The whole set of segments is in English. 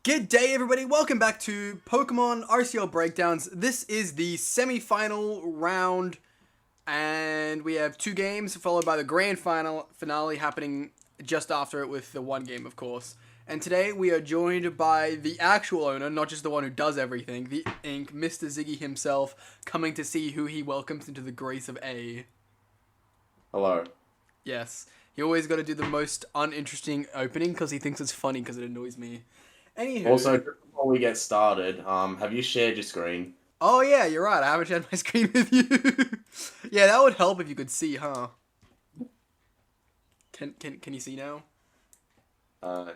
Good day, everybody. Welcome back to Pokemon RCL Breakdowns. This is the semi-final round, and we have two games, followed by the grand finale happening just after it with the one game, of course. And today we are joined by the actual owner, not just the one who does everything, the Ink, Mr. Ziggy himself, coming to see who he welcomes into the grace of A. Hello. Yes. He always got to do the most uninteresting opening because he thinks it's funny because it annoys me. Anywho. Also, just before we get started, have you shared your screen? Oh yeah, you're right. I haven't shared my screen with you. Yeah, that would help if you could see, huh? Can you see now?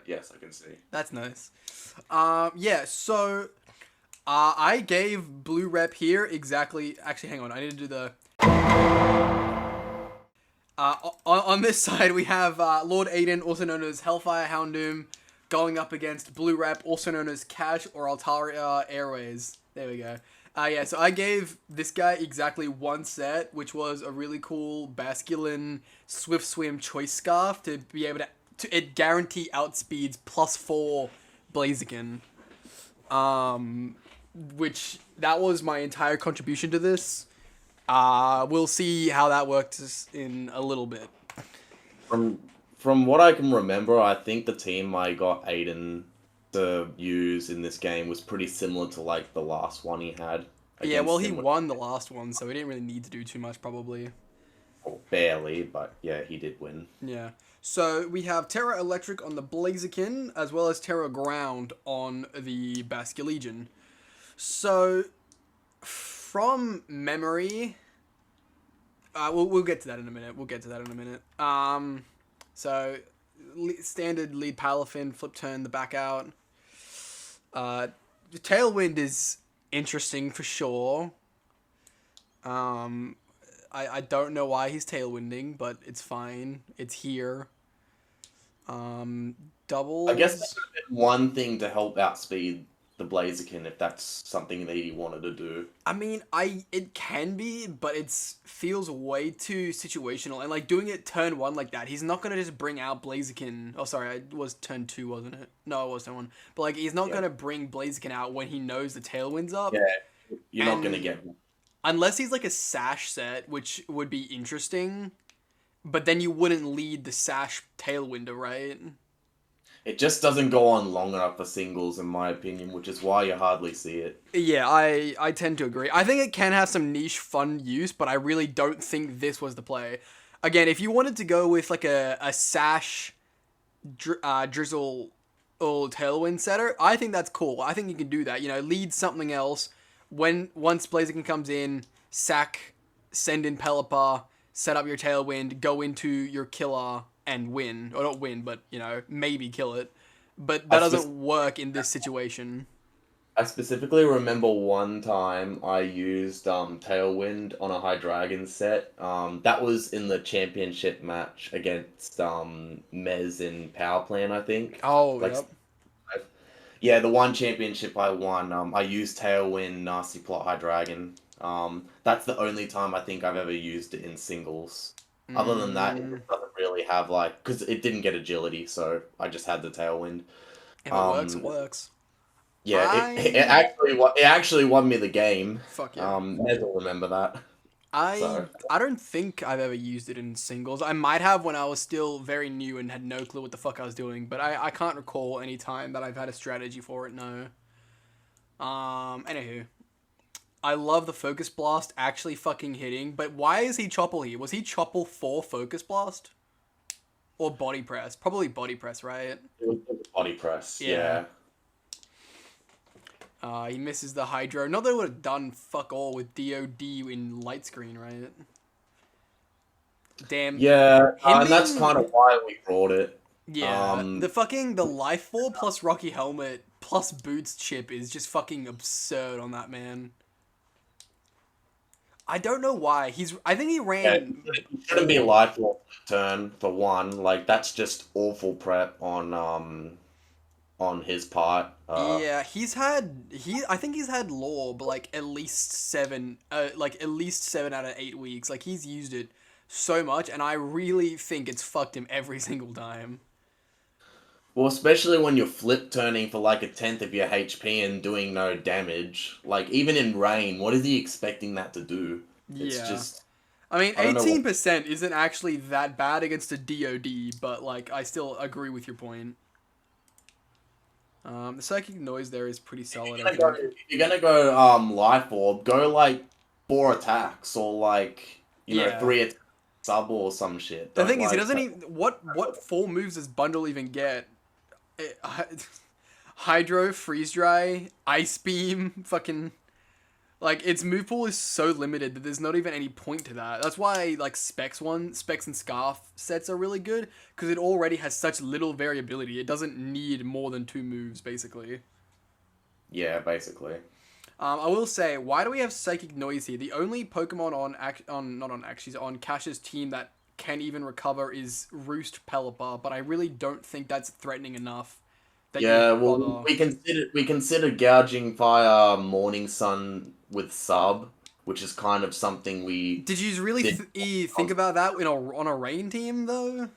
Yes, I can see. That's nice. Yeah. So, I gave Blue Rep here exactly. Actually, hang on. I need to do the. On this side, we have Lord Aiden, also known as Hellfire Houndoom, going up against Blue Rep, also known as Cash or Altaria Airways. There we go. Yeah, so I gave this guy exactly one set, which was a really cool Basculin Swift Swim Choice Scarf to be able to it guarantee outspeeds +4 Blaziken. Which that was my entire contribution to this. We'll see how that works in a little bit. From what I can remember, I think the team I got Aiden to use in this game was pretty similar to like the last one he had. Yeah, well, he won the last one, so he didn't really need to do too much, probably. Well, barely, but yeah, he did win. Yeah. So we have Terra Electric on the Blaziken, as well as Terra Ground on the Basculegion. So, from memory, we'll get to that in a minute. So, standard lead Palafin, flip turn the back out. Tailwind is interesting for sure. I don't know why he's tailwinding, but it's fine. It's here. Doubles. I guess that would have been one thing to help outspeed the Blaziken if that's something that he wanted to do. I mean, it can be, but it feels way too situational. And like doing it turn 1 like that, he's not gonna just bring out Blaziken. Oh, sorry, it was turn 2, wasn't it? No, it was turn 1. But like, he's not gonna bring Blaziken out when he knows the Tailwind's up. Yeah, you're not gonna get one. Unless he's like a Sash set, which would be interesting. But then you wouldn't lead the Sash Tailwinder, right? It just doesn't go on long enough for singles, in my opinion, which is why you hardly see it. Yeah, I tend to agree. I think it can have some niche fun use, but I really don't think this was the play. Again, if you wanted to go with like a Sash Drizzle or Tailwind setter, I think that's cool. I think you can do that. You know, lead something else. Once Blaziken comes in, sack, send in Pelipper, set up your Tailwind, go into your killer, and win. Or not win, but, you know, maybe kill it. But that doesn't work in this situation. I specifically remember one time I used Tailwind on a Hydreigon set. That was in the championship match against Mez in Power Plant, I think. Oh, yep. Yeah, the one championship I won, I used Tailwind, Nasty Plot Hydreigon. That's the only time I think I've ever used it in singles. Other than that, it doesn't really have like, because it didn't get agility, so I just had the Tailwind. If it works, it works. Yeah, it actually won me the game. Fuck yeah. Mez will remember that. I don't think I've ever used it in singles. I might have when I was still very new and had no clue what the fuck I was doing, but I can't recall any time that I've had a strategy for it, no. Anywho. I love the Focus Blast actually fucking hitting, but why is he Chopple here? Was he Chopple for Focus Blast? Or Body Press? Probably Body Press, right? It was Body Press, yeah. He misses the Hydro. Not that it would have done fuck all with DOD in Light Screen, right? Damn. Yeah, and that's kind of why we brought it. Yeah, the Life Ball plus Rocky Helmet plus Boots chip is just fucking absurd on that man. I don't know why. I think he ran... Yeah, it shouldn't be Life Ball turn, for one. Like, that's just awful prep on his part. Yeah, I think he's had lore, but like at least 7 out of 8 weeks. Like, he's used it so much, and I really think it's fucked him every single time. Well, especially when you're flip turning for like a tenth of your HP and doing no damage. Like, even in rain, what is he expecting that to do? It's Yeah. just, I mean, I don't know what. 18% isn't actually that bad against a DOD, but like I still agree with your point. The psychic noise there is pretty solid, I think. If you're gonna go life orb, go like 4 attacks or like Yeah. 3 attacks sub or some shit. The Don't thing is, he like doesn't even what full moves does Bundle even get? It, Hydro, Freeze Dry, Ice Beam, fucking like its move pool is so limited that there's not even any point to that. That's why like Specs and Scarf sets are really good because it already has such little variability. It doesn't need more than 2 moves basically. yeah, basically. I will say, why do we have Psychic Noise here? The only Pokemon on Cash's team that can even recover is Roost Pelipper, but I really don't think that's threatening enough that you Yeah, would well, bother. we consider gouging via Morning Sun with sub, which is kind of something we Did you really did. think about that on a rain team though?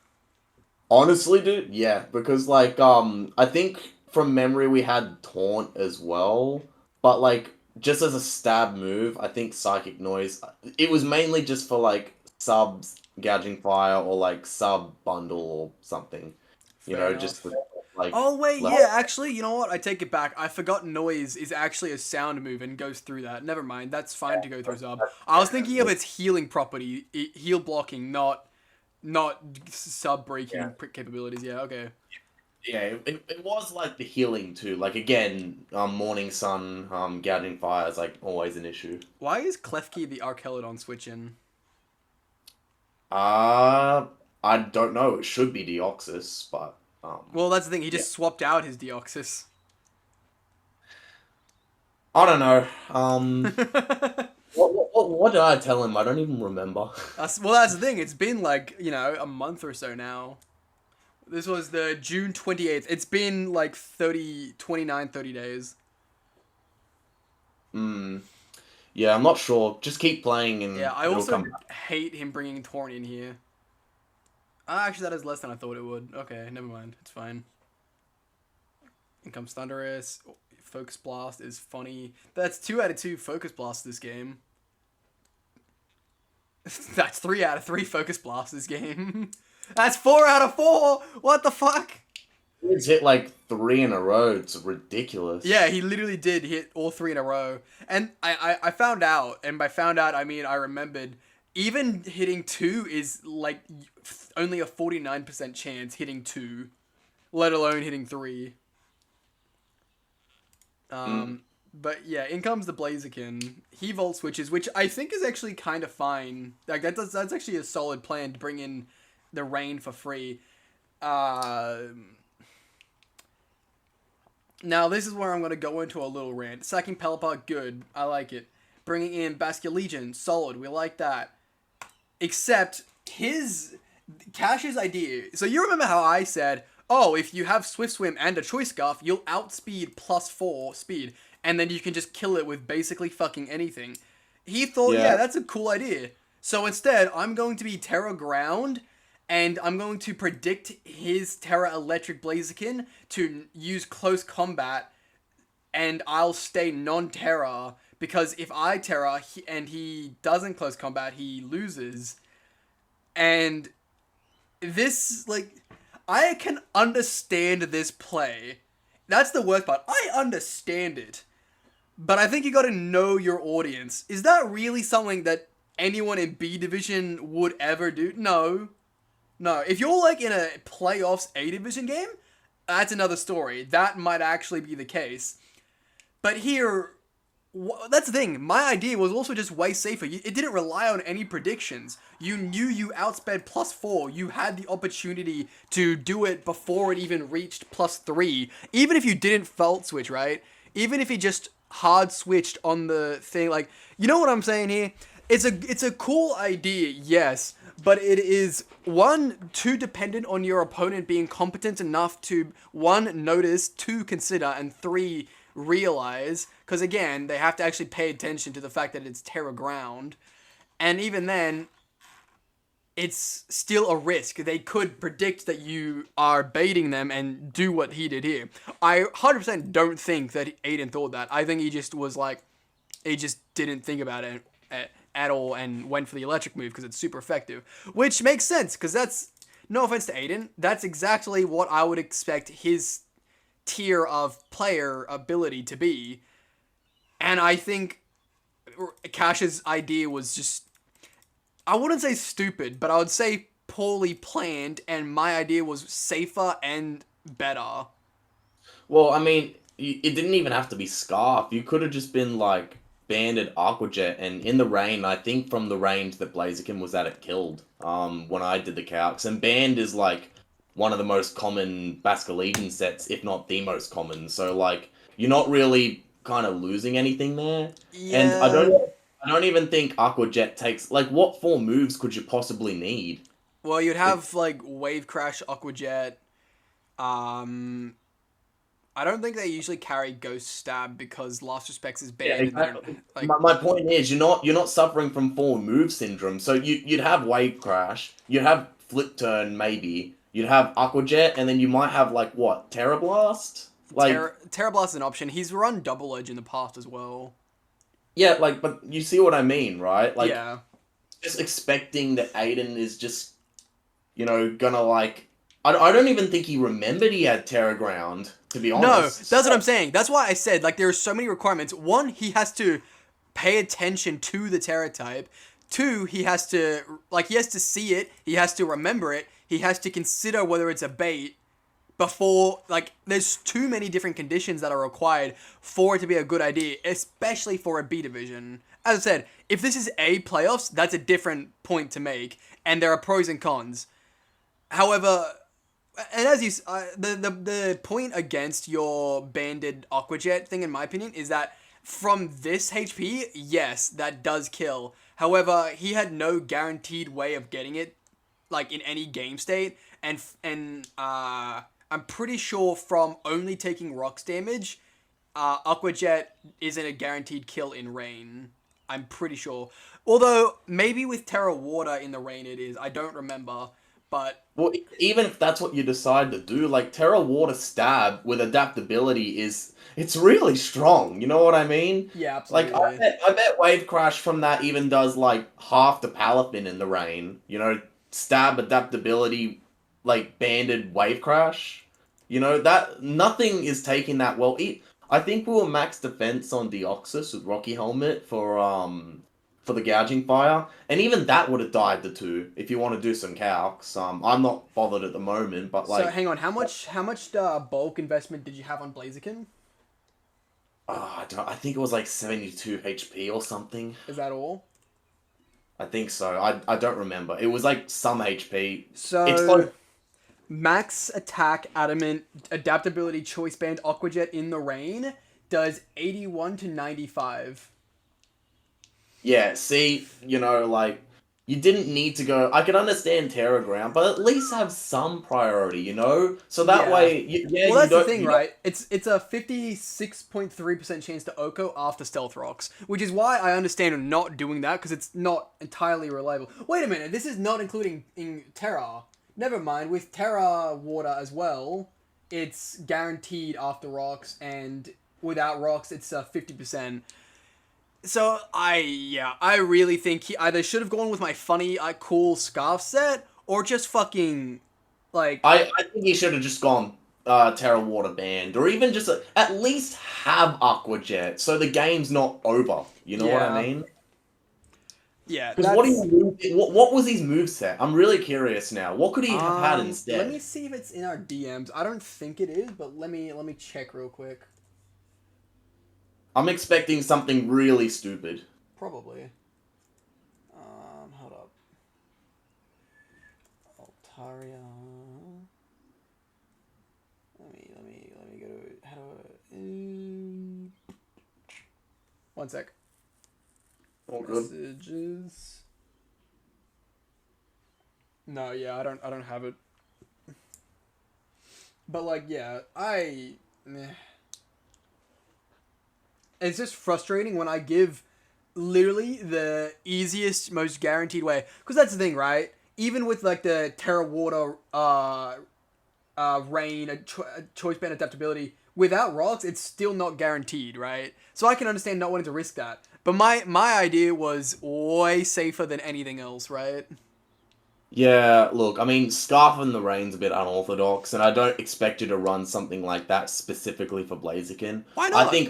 Honestly, dude, yeah, because like I think from memory we had Taunt as well, but like just as a stab move, I think Psychic Noise. It was mainly just for like subs gouging fire or like sub bundle or something, Fair just enough. to, like Oh wait, yeah, level. actually, you know what? I take it back. I forgot Noise is actually a sound move and goes through that. Never mind, that's fine to go through sub. I was thinking of its healing property, heal blocking, not sub Yeah, breaking capabilities. Yeah, okay. yeah, it was like the healing too. Like again, Morning Sun, gouging fire is like always an issue. Why is Klefki the Archelodon switch in? Uh, I don't know. It should be Deoxys, but Well, that's the thing. He yeah, just swapped out his Deoxys. I don't know. What did I tell him? I don't even remember. That's the thing. It's been like a month or so now. This was the June 28th. It's been like 30 days. Hmm. Yeah, I'm not sure. Just keep playing Yeah, and I it'll also come back. hate him bringing Torn in here. Actually, that is less than I thought it would. Okay, never mind. It's fine. In comes Thunderous. Focus Blast is funny. That's 2 out of 2 Focus Blast this game. That's 3 out of 3 Focus Blast this game. That's 4 out of 4! What the fuck? He's hit like 3 in a row. It's ridiculous. Yeah, he literally did hit all 3 in a row. And I found out, and by found out I mean I remembered, even hitting 2 is like only a 49% chance hitting 2, let alone hitting 3. Mm. But yeah, in comes the Blaziken. He Volt switches, which I think is actually kind of fine. Like that's actually a solid plan to bring in the rain for free. Now this is where I'm gonna go into a little rant. Sacking Pelipper, good. I like it. Bringing in Basculegion, solid. We like that. Except his Cash's idea. So you remember how I said, oh, if you have Swift Swim and a Choice Scarf, you'll outspeed +4 speed, and then you can just kill it with basically fucking anything. He thought, yeah, Yeah. that's a cool idea. So instead, I'm going to be Terra Ground, and I'm going to predict his Terra Electric Blaziken to use close combat, and I'll stay non-Terra, because if I Terra and he doesn't close combat, he loses. And this, like, I can understand this play. That's the worst part. I understand it. But I think you gotta know your audience. Is that really something that anyone in B Division would ever do? No. No. If you're, like, in a playoffs A Division game, that's another story. That might actually be the case. But here, that's the thing. My idea was also just way safer. It didn't rely on any predictions. You knew you outsped +4. You had the opportunity to do it before it even reached +3. Even if you didn't fault switch, right? Even if you just hard switched on the thing, like, you know what I'm saying here? It's a cool idea, yes, but it is too dependent on your opponent being competent enough to notice, 2 consider, and 3 realize, because again, they have to actually pay attention to the fact that it's Terra Ground. And even then, it's still a risk. They could predict that you are baiting them and do what he did here. I 100% don't think that Aiden thought that. I think he just was like, he just didn't think about it at all and went for the electric move because it's super effective. Which makes sense, because that's, no offense to Aiden, that's exactly what I would expect his tier of player ability to be. And I think Cash's idea was just, I wouldn't say stupid, but I would say poorly planned, and my idea was safer and better. Well, I mean, it didn't even have to be Scarf. You could have just been like banded Aqua Jet, and in the rain, I think from the range that Blaziken was at, it killed. When I did the calcs, and band is like one of the most common Basculegion sets, if not the most common. So like, you're not really kind of losing anything there. Yeah. And I don't even think Aqua Jet takes, like, what 4 moves could you possibly need? Well, you'd have like Wave Crash, Aqua Jet. I don't think they usually carry Ghost Stab because Last Respects is banned. Yeah, exactly. Like, My point is, you're not suffering from 4 move syndrome. So you'd have Wave Crash, you'd have Flip Turn maybe, you'd have Aqua Jet, and then you might have like what, Terra Blast? Like Terra Blast is an option. He's run Double Edge in the past as well. yeah, like, but you see what I mean, right? Like, Yeah. just expecting that Aiden is just, gonna like. I don't even think he remembered he had Terra Ground, to be honest. No, that's what I'm saying. That's why I said, like, there are so many requirements. One, he has to pay attention to the Terra type. Two, he has to see it. He has to remember it. He has to consider whether it's a bait before, like, there's too many different conditions that are required for it to be a good idea, especially for a B division. As I said, if this is A playoffs, that's a different point to make, and there are pros and cons. However, and as you, the point against your banded Aqua Jet thing, in my opinion, is that from this HP, yes, that does kill. However, he had no guaranteed way of getting it, like, in any game state, and I'm pretty sure from only taking rocks damage, Aqua Jet isn't a guaranteed kill in rain. I'm pretty sure. Although, maybe with Terra Water in the rain it is. I don't remember. But well, even if that's what you decide to do, like Terra Water Stab with adaptability it's really strong. You know what I mean? Yeah, absolutely. Like I bet Wave Crash from that even does like half the Palafin in the rain. Stab adaptability, like banded Wave Crash. That nothing is taking that well. I think we were max defense on Deoxys with Rocky Helmet for the gouging fire, and even that would have died the 2 if you want to do some calcs. I'm not bothered at the moment, but like. So hang on, how much bulk investment did you have on Blaziken? I think it was like 72 HP or something. Is that all? I think so. I don't remember. It was like some HP. So it's like max attack, adamant, adaptability, choice band, Aqua Jet in the rain does 81 to 95. Yeah, see, like, you didn't need to go. I can understand Terra Ground, but at least have some priority, So that way, well, that's the thing, right? It's a 56.3% chance to Oko after Stealth Rocks, which is why I understand not doing that, because it's not entirely reliable. Wait a minute, this is not including in Terra. Never mind, with Terra Water as well, it's guaranteed after Rocks, and without Rocks, it's 50%. So, I really think he either should have gone with my funny, cool scarf set, or just fucking, like. I think he should have just gone Terra Water Band, or even just at least have Aqua Jet, so the game's not over. You know what I mean? Yeah. Because what was his moveset? I'm really curious now. What could he have had instead? Let me see if it's in our DMs. I don't think it is, but let me check real quick. I'm expecting something really stupid. Probably. Hold up. Altaria. Let me go to how do I, one sec. All good. Messages. No, yeah, I don't have it. But like, yeah, it's just frustrating when I give literally the easiest, most guaranteed way. Because that's the thing, right? even with like the Terra Water, Rain, Choice Band adaptability, without rocks, it's still not guaranteed, right? So I can understand not wanting to risk that. But my idea was way safer than anything else, right? Yeah, look, I mean, Scarf in the Rain's a bit unorthodox, and I don't expect you to run something like that specifically for Blaziken. Why I not? think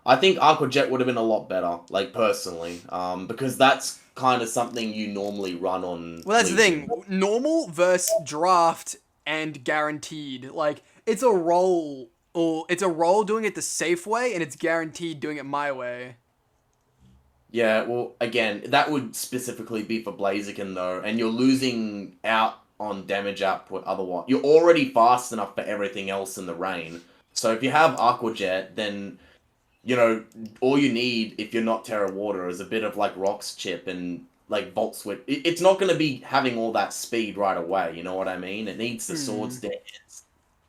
I think Aqua Jet would have been a lot better, like personally, because that's kind of something you normally run on Well, that's the Legion. thing. Normal versus draft and guaranteed. Like it's a roll, or it's a roll doing it the safe way, and it's guaranteed doing it my way. Yeah, well, again, that would specifically be for Blaziken though, and you're losing out on damage output otherwise. You're already fast enough for everything else in the rain. So if you have Aqua Jet, then all you need if you're not Terra Water is a bit of like Rocks Chip and like Volt Switch. It's not going to be having all that speed right away. You know what I mean? It needs the Sword Stance.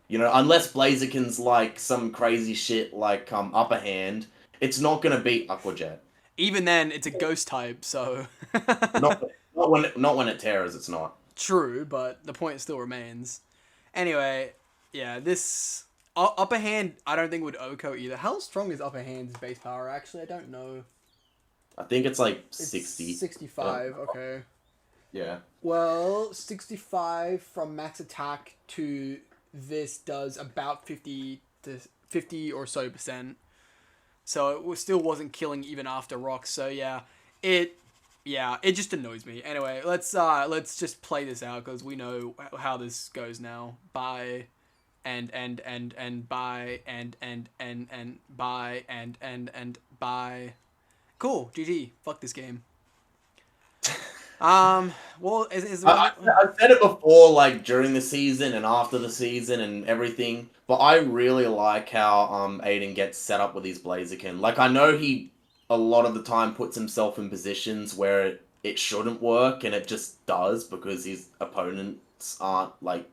Unless Blaziken's like some crazy shit like Upper Hand, it's not going to beat Aqua Jet. Even then, it's a ghost type, so Not when it tears. It's not. true. But the point still remains. Anyway, yeah, this upper hand I don't think would OHKO either. How strong is upper hand's base power? Actually, I don't know. I think it's like It's 60. 65. Okay. Yeah. Well, 65 from max attack to this does about 50 or so percent. So it still wasn't killing even after rocks. So it just annoys me. Anyway, let's just play this out because we know how this goes now. Bye, and bye, and bye, and bye. Cool. GG. Fuck this game. Well, I've said it before, like during the season and after the season and everything, but I really like how Aiden gets set up with his Blaziken. Like I know he a lot of the time puts himself in positions where it shouldn't work, and it just does because his opponents aren't like,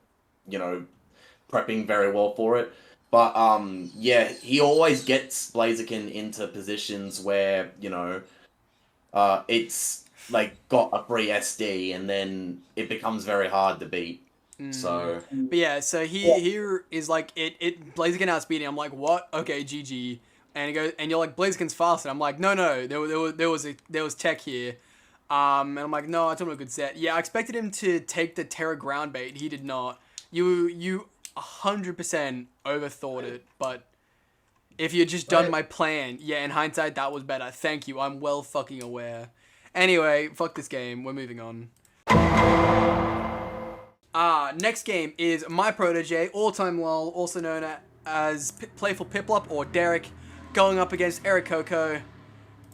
prepping very well for it. But yeah, he always gets Blaziken into positions where it's like got a free SD, and then it becomes very hard to beat. So, but yeah, so here is like it Blaziken outspeeding. I'm like, what? Okay, GG. And he goes, and you're like, Blaziken's faster. I'm like, no, there was tech here. And I'm like, no, I told him a good set. Yeah, I expected him to take the Terra ground bait. He did not. You 100% overthought it. But if you had just done my plan, yeah, in hindsight, that was better. Thank you. I'm well fucking aware. Anyway, fuck this game. We're moving on. Next game is my protege, all-time lol, also known as Playful Piplup or Derek, going up against Eric Coco,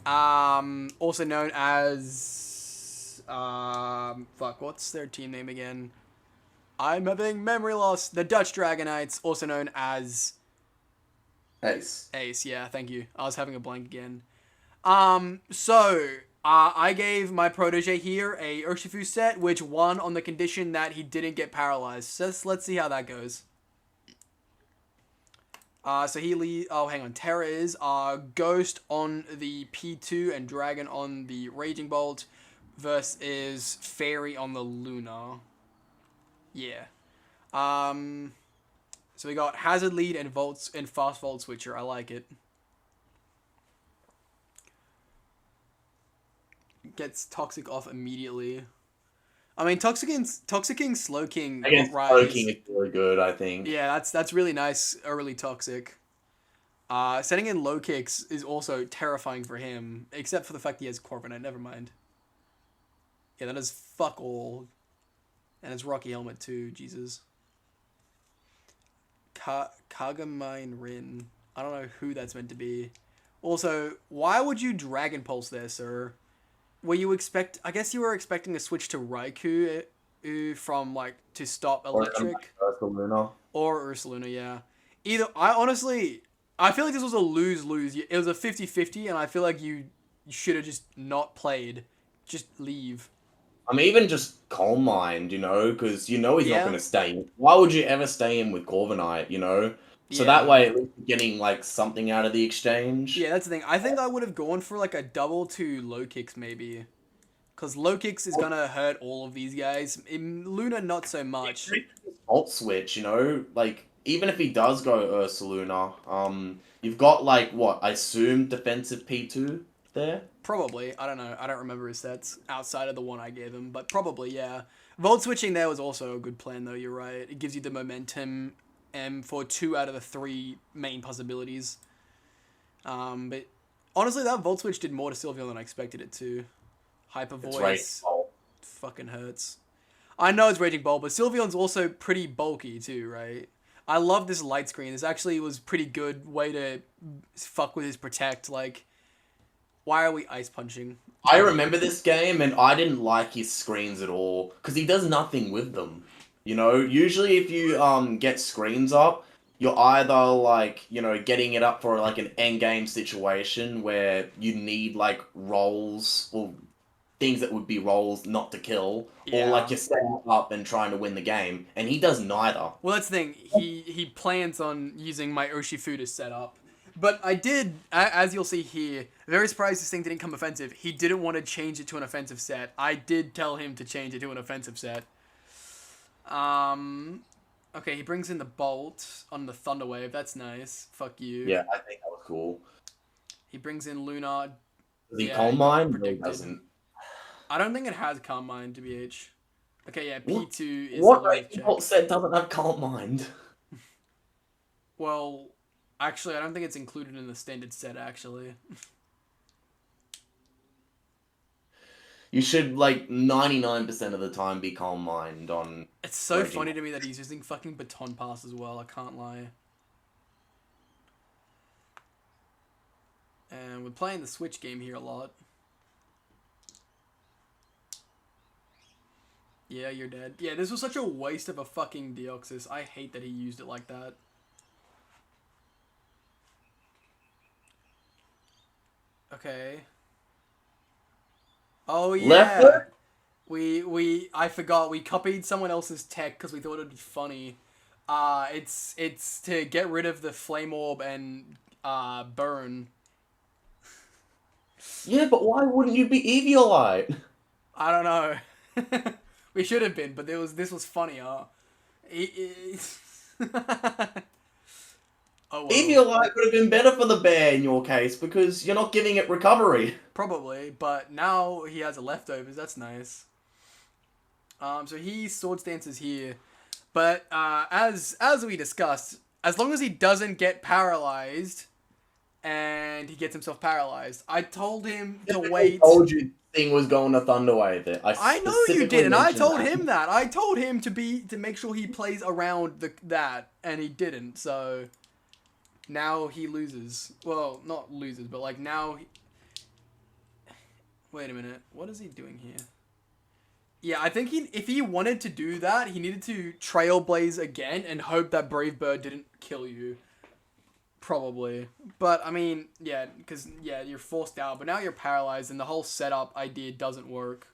also known as fuck, what's their team name again? I'm having memory loss. The Dutch Dragonites, also known as Ace. Ace, yeah, thank you. I was having a blank again. I gave my protege here a Urshifu set, which won on the condition that he didn't get paralyzed. So let's see how that goes. So he leads... Oh, hang on. Terra is Ghost on the P2 and Dragon on the Raging Bolt versus Fairy on the Luna. Yeah. So we got Hazard Lead and Fast Volt Switcher. I like it. Gets Toxic off immediately. I mean, Toxic King, Slow King, Against Slow King is really good, I think. Yeah, that's really nice early Toxic. Setting in low kicks is also terrifying for him, except for the fact he has Corviknight. Never mind. Yeah, that is fuck all. And it's Rocky Helmet too, Jesus. Kagamine Rin. I don't know who that's meant to be. Also, why would you Dragon Pulse there, sir? I guess you were expecting a switch to Raikou from, like, to stop Electric. Or Ursaluna. Or Ursaluna, yeah. I feel like this was a lose-lose. It was a 50-50, and I feel like you should have just not played. Just leave. I'm even just Calm Mind, because he's not going to stay in. Why would you ever stay in with Corviknight, So that way, at least you're getting, like, something out of the exchange. Yeah, that's the thing. I think I would have gone for, like, a double to low kicks, maybe. Because low kicks is gonna hurt all of these guys. In Luna, not so much. Alt switch, you know, like even if he does go Ursaluna, you've got like what I assume defensive P2 there. Probably. I don't know. I don't remember his stats outside of the one I gave him, but probably, yeah. Volt switching there was also a good plan, though. You're right. It gives you the momentum for 2 out of the 3 main possibilities. But honestly, that Volt switch did more to Sylveon than I expected it to. Hyper Voice fucking hurts. I know it's Raging Bolt, but Sylveon's also pretty bulky too, right? I love this light screen. This actually was pretty good way to fuck with his Protect. Like, why are we ice punching? I remember this game, and I didn't like his screens at all because he does nothing with them. You know, usually if you get screens up, you're either like, you know, getting it up for like an end game situation where you need like rolls or things that would be rolls not to kill, or like you're setting up and trying to win the game, and he does neither. Well, that's the thing. He plans on using my Urshifu to set up. But I did, as you'll see here, very surprised this thing didn't come offensive. He didn't want to change it to an offensive set. I did tell him to change it to an offensive set. Okay, he brings in the Bolt on the Thunder Wave. That's nice. Fuck you. Yeah, I think that was cool. He brings in Luna. Does he Calm Mind? No, he doesn't. I don't think it has Calm Mind, to BH. Okay, yeah, P2 is what the Wave Bolt set doesn't have Calm Mind? Well, actually, I don't think it's included in the standard set, actually. You should, like, 99% of the time be Calm Mind on... It's so funny to me that he's using fucking Baton Pass as well, I can't lie. And we're playing the Switch game here a lot. Yeah, you're dead. Yeah, this was such a waste of a fucking Deoxys. I hate that he used it like that. Okay. Oh yeah. I forgot. We copied someone else's tech because we thought it'd be funny. It's to get rid of the Flame Orb and burn. Yeah, but why wouldn't you be Eviolite? I don't know. We should have been, but this was funnier. Oh well. Eviolite would have been better for the bear in your case because you're not giving it recovery. Probably, but now he has a leftovers. That's nice. So he Sword Stances here, but as we discussed, as long as he doesn't get paralyzed, and he gets himself paralyzed, I told him to wait. I told you thing was going to Thunderwave. I know you did, and I told him that. I told him to make sure he plays around that, and he didn't. So now he loses. Well, not loses, but like now. Wait a minute. What is he doing here? Yeah, I think if he wanted to do that, he needed to Trailblaze again and hope that Brave Bird didn't kill you. Probably. But, I mean, yeah, because, yeah, you're forced out, but now you're paralyzed, and the whole setup idea doesn't work.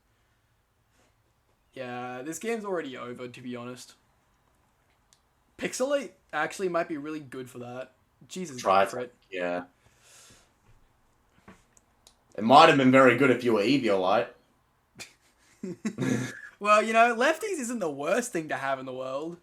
Yeah, this game's already over, to be honest. Pixelate actually might be really good for that. Jesus, try for it. Yeah. It might have been very good if you were Eviolite. Well, you know, lefties isn't the worst thing to have in the world.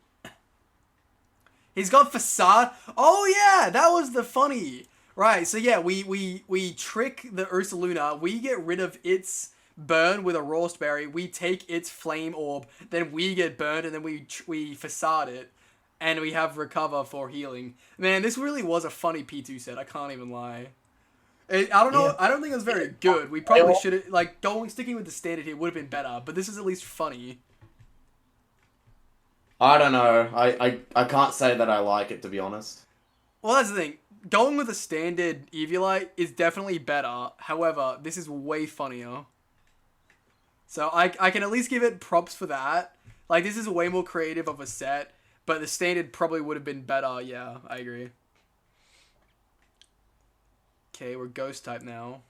He's got Facade. Oh, yeah, that was the funny. Right, so yeah, we trick the Ursaluna. We get rid of its burn with a Roast Berry. We take its Flame Orb. Then we get burned, and then we Facade it. And we have Recover for healing. Man, this really was a funny P2 set. I can't even lie. I don't know. Yeah. I don't think it was very good. We probably should have, like, sticking with the standard here would have been better. But this is at least funny. I don't know. I can't say that I like it, to be honest. Well, that's the thing. Going with a standard Eviolite is definitely better. However, this is way funnier. So I can at least give it props for that. Like, this is way more creative of a set. But the standard probably would have been better. Yeah, I agree. Okay, we're Ghost type now.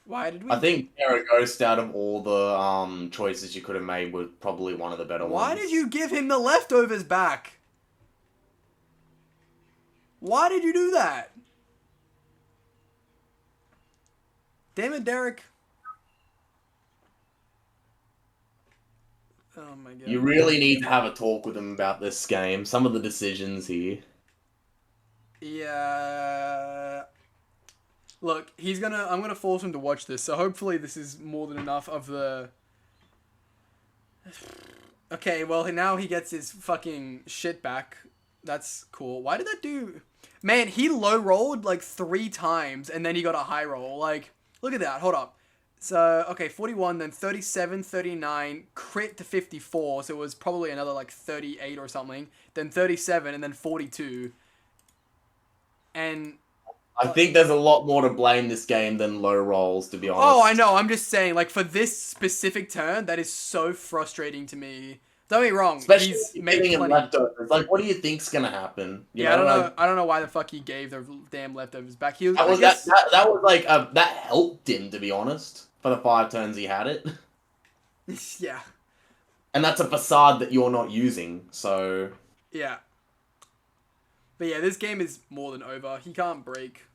Why did we... I think Ghost, out of all the choices you could have made, was probably one of the better ones. Why did you give him the leftovers back? Why did you do that? Damn it, Derek. Oh my god. You really need to have a talk with him about this game. Some of the decisions here. Yeah. Look, I'm gonna force him to watch this, so hopefully this is more than enough of the... Okay, well, now he gets his fucking shit back. That's cool. Why did that do... Man, he low rolled like 3 times, and then he got a high roll. Like, look at that. Hold up. So, okay, 41, then 37, 39, crit to 54, so it was probably another like 38 or something. Then 37, and then 42. And... I think there's a lot more to blame this game than low rolls, to be honest. Oh, I know. I'm just saying, like, for this specific turn, that is so frustrating to me. Don't get me wrong. Especially He's if made you're plenty. leftovers. Like, what do you think's gonna happen? I don't know. I don't know why the fuck he gave the damn leftovers back. He was, That was, I guess, that was like that helped him, to be honest, for the 5 turns he had it. Yeah. And that's a facade that you're not using, so... Yeah. But yeah, this game is more than over. He can't break.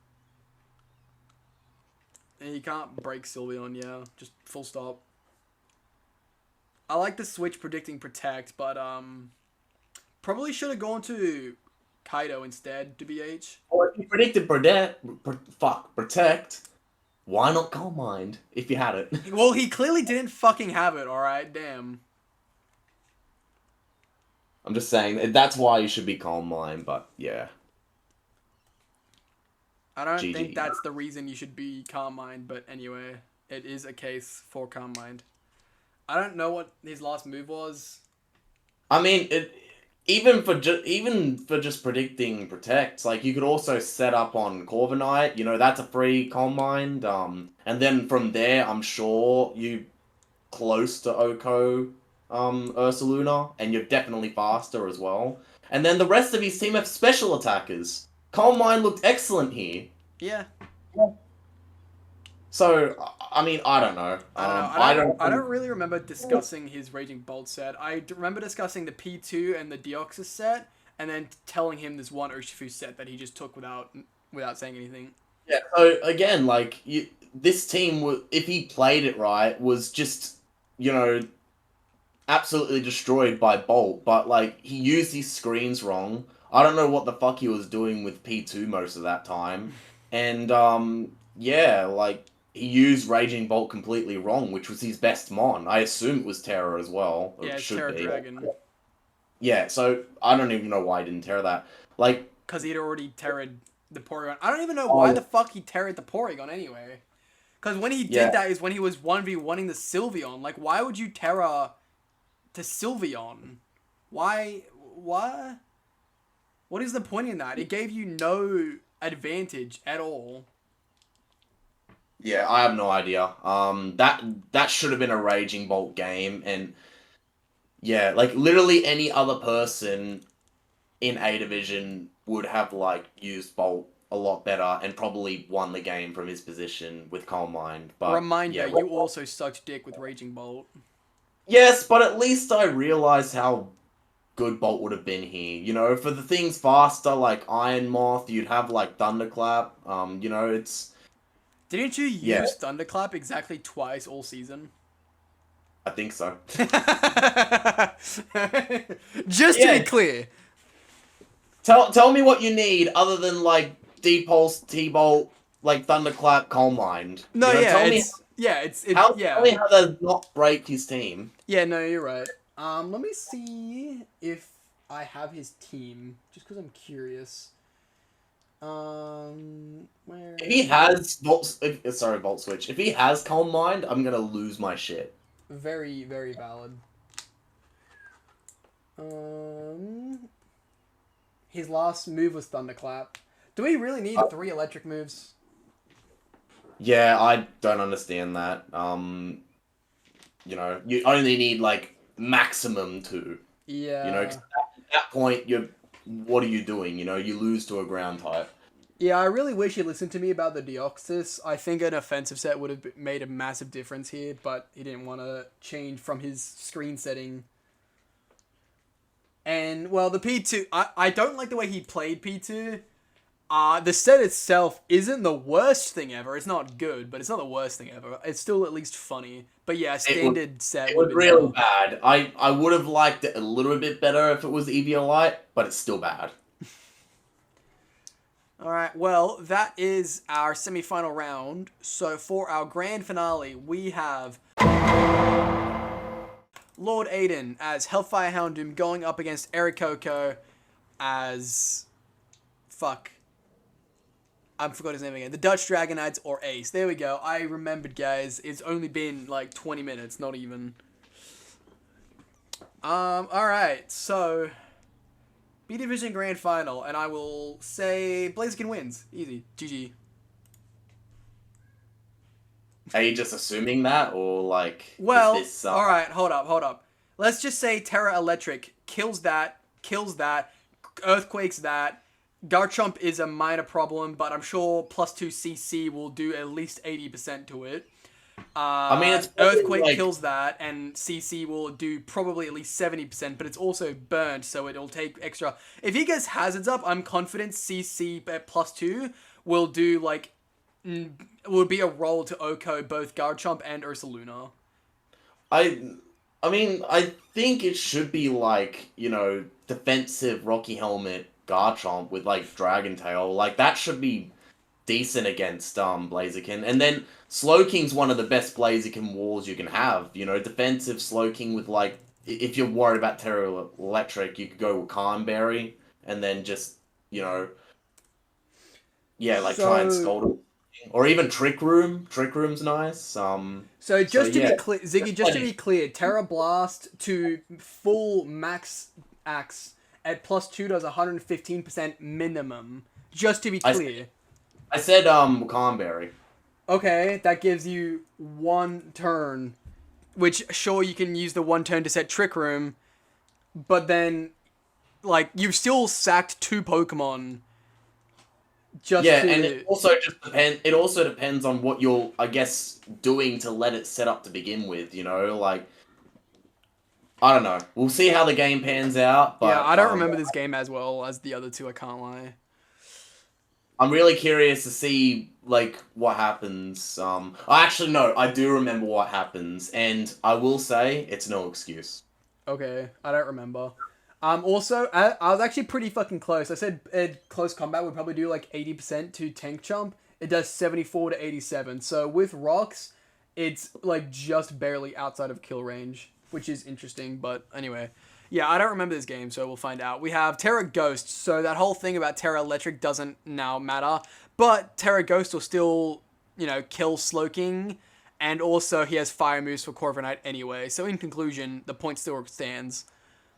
And he can't break Sylveon, yeah. Just full stop. I like the switch predicting Protect, but probably should have gone to Kaido instead, to BH. Or if you predicted Protect, why not Calm Mind if you had it? Well, he clearly didn't fucking have it, alright? Damn. I'm just saying, that's why you should be Calm Mind, but yeah. I don't GG. think that's the reason you should be Calm Mind, but anyway, it is a case for Calm Mind. I don't know what his last move was. I mean, even for just predicting Protect, like you could also set up on Corviknight. You know, that's a free Calm Mind. And then from there, I'm sure you close to Oko, Ursaluna, and you're definitely faster as well. And then the rest of his team have special attackers. Calm Mind looked excellent here. Yeah. So, I mean, I don't know. I don't really remember discussing his Raging Bolt set. I remember discussing the P2 and the Deoxys set, and then telling him this one Urshifu set that he just took without saying anything. Yeah, so again, like, this team, if he played it right, was just, you know, absolutely destroyed by Bolt, but, like, he used his screens wrong. I don't know what the fuck he was doing with P2 most of that time. And, yeah, like, he used Raging Bolt completely wrong, which was his best mon. I assume it was Terra as well. Yeah, it's Terra Dragon. Yeah, so I don't even know why he didn't Terra that. Like... Because he'd already Terra'd the Porygon. I don't even know why the fuck he Terra'd the Porygon anyway. Because when he did that is when he was 1v1ing the Sylveon. Like, why would you Terra to Sylveon? Why? What? What is the point in that? It gave you no advantage at all. Yeah, I have no idea. That should have been a Raging Bolt game, and yeah, like literally any other person in A Division would have like used Bolt a lot better and probably won the game from his position with Calm Mind. But reminder, you also sucked dick with Raging Bolt. Yes, but at least I realized how good Bolt would have been here. You know, for the things faster like Iron Moth, you'd have like Thunderclap. You know, it's... Didn't you use Thunderclap exactly twice all season? I think so. Just to be clear. Tell me what you need other than like D-Pulse, T-Bolt, like Thunderclap, Calm Mind. No, you know, tell me how does not break his team. Yeah, no, you're right. Let me see if I have his team, just because I'm curious. Where... If he has Bolt Switch. If he has Calm Mind, I'm gonna lose my shit. Very, very valid. His last move was Thunderclap. Do we really need 3 electric moves? Yeah, I don't understand that. You know, you only need like maximum 2. Yeah. You know, 'cause at that point, what are you doing? You know, you lose to a ground type. Yeah, I really wish he listened to me about the Deoxys. I think an offensive set would have made a massive difference here, but he didn't want to change from his screen setting. And, well, the P2... I don't like the way he played P2. The set itself isn't the worst thing ever. It's not good, but it's not the worst thing ever. It's still at least funny. But yeah, standard set It would was be really better. bad. I would have liked it a little bit better if it was Eviolite, but it's still bad. Alright, well, that is our semi-final round. So for our grand finale, we have Lord Aiden as Hellfire Houndoom going up against Eric Coco as... Fuck. I forgot his name again. The Dutch Dragonites or Ace. There we go. I remembered, guys. It's only been like 20 minutes, not even. Alright, so... B Division Grand Final, and I will say Blaziken wins. Easy. GG. Are you just assuming that, or like... Well, alright, hold up. Let's just say Terra Electric kills that, Earthquakes that. Garchomp is a minor problem, but I'm sure +2 CC will do at least 80% to it. I mean, it's Earthquake like... kills that, and CC will do probably at least 70%, but it's also burnt, so it'll take extra. If he gets hazards up, I'm confident CC at +2 will do, like, will be a roll to Oko both Garchomp and Ursaluna. I mean, I think it should be, like, you know, defensive Rocky Helmet Garchomp with, like, Dragon Tail. Like, that should be decent against Blaziken. And then Slowking's one of the best Blaziken walls you can have. You know, defensive Slowking with, like, if you're worried about Terra Electric, you could go with Calmberry and then just, you know, yeah, like try and scold him. Or even Trick Room. Trick Room's nice. So just to be clear, Ziggy, just to be clear, Terra Blast to full max axe at +2 does 115% minimum. Just to be clear. I said Calmberry. Okay, that gives you 1 turn, which sure you can use the 1 turn to set Trick Room, but then like you've still sacked 2 Pokemon. And it also depends on what you're, I guess, doing to let it set up to begin with. You know, like I don't know. We'll see how the game pans out. But, yeah, I don't remember this game as well as the other 2. I can't lie. I'm really curious to see, like, what happens. Actually, no, I do remember what happens, and I will say it's no excuse. Okay, I don't remember. Also, I was actually pretty fucking close. I said close combat would probably do, like, 80% to Tank Chomp. It does 74 to 87. So with rocks, it's, like, just barely outside of kill range, which is interesting, but anyway. Yeah, I don't remember this game, so we'll find out. We have Terra Ghost, so that whole thing about Terra Electric doesn't now matter. But Terra Ghost will still, you know, kill Slowking, and also he has Fire moves for Corviknight anyway. So in conclusion, the point still stands.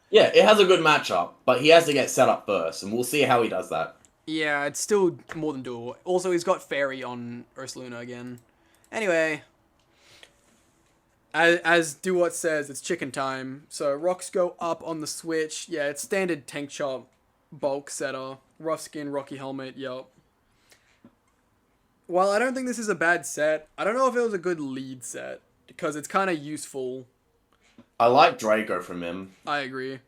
Yeah, it has a good matchup, but he has to get set up first, and we'll see how he does that. Yeah, it's still more than doable. Also, he's got Fairy on Ursaluna again. Anyway... As Duwat says, it's chicken time. So rocks go up on the switch. Yeah, it's standard Tank Chomp, bulk setter, rough skin, Rocky Helmet. Yup. While I don't think this is a bad set, I don't know if it was a good lead set because it's kind of useful. I like Draco from him. I agree.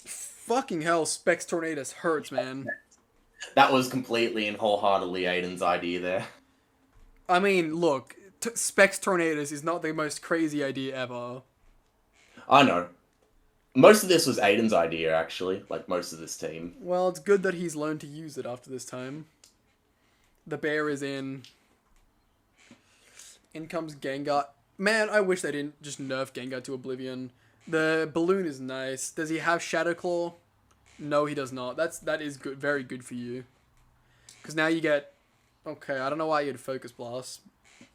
Fucking hell, Specs Tornadus hurts, man. That was completely and wholeheartedly Aiden's idea there. I mean, look. Specs Tornadus is not the most crazy idea ever. I know. Most of this was Aiden's idea, actually. Like, most of this team. Well, it's good that he's learned to use it after this time. The bear is in. In comes Gengar. Man, I wish they didn't just nerf Gengar to Oblivion. The balloon is nice. Does he have Shadow Claw? No, he does not. That is good, very good for you. Because now you get... Okay, I don't know why you had Focus Blast.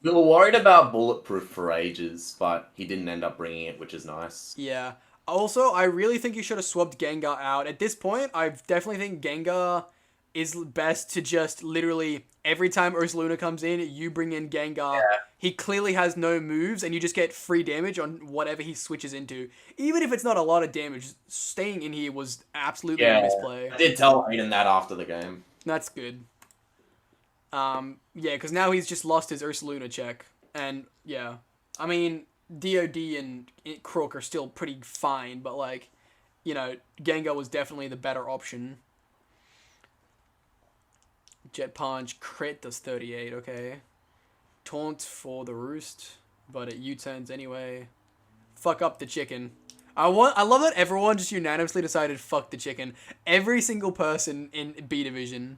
We were worried about Bulletproof for ages, but he didn't end up bringing it, which is nice. Yeah. Also, I really think you should have swapped Gengar out. At this point, I definitely think Gengar is best to just literally, every time Ursaluna comes in, you bring in Gengar. Yeah. He clearly has no moves, and you just get free damage on whatever he switches into. Even if it's not a lot of damage, staying in here was absolutely a misplay. I did tell Aiden that after the game. That's good. Yeah, because now he's just lost his Ursaluna check. And, yeah. I mean, DOD and Crook are still pretty fine, but, like, you know, Gengar was definitely the better option. Jet Punch, crit does 38, okay. Taunt for the roost, but it U-turns anyway. Fuck up the chicken. I love that everyone just unanimously decided fuck the chicken. Every single person in B Division.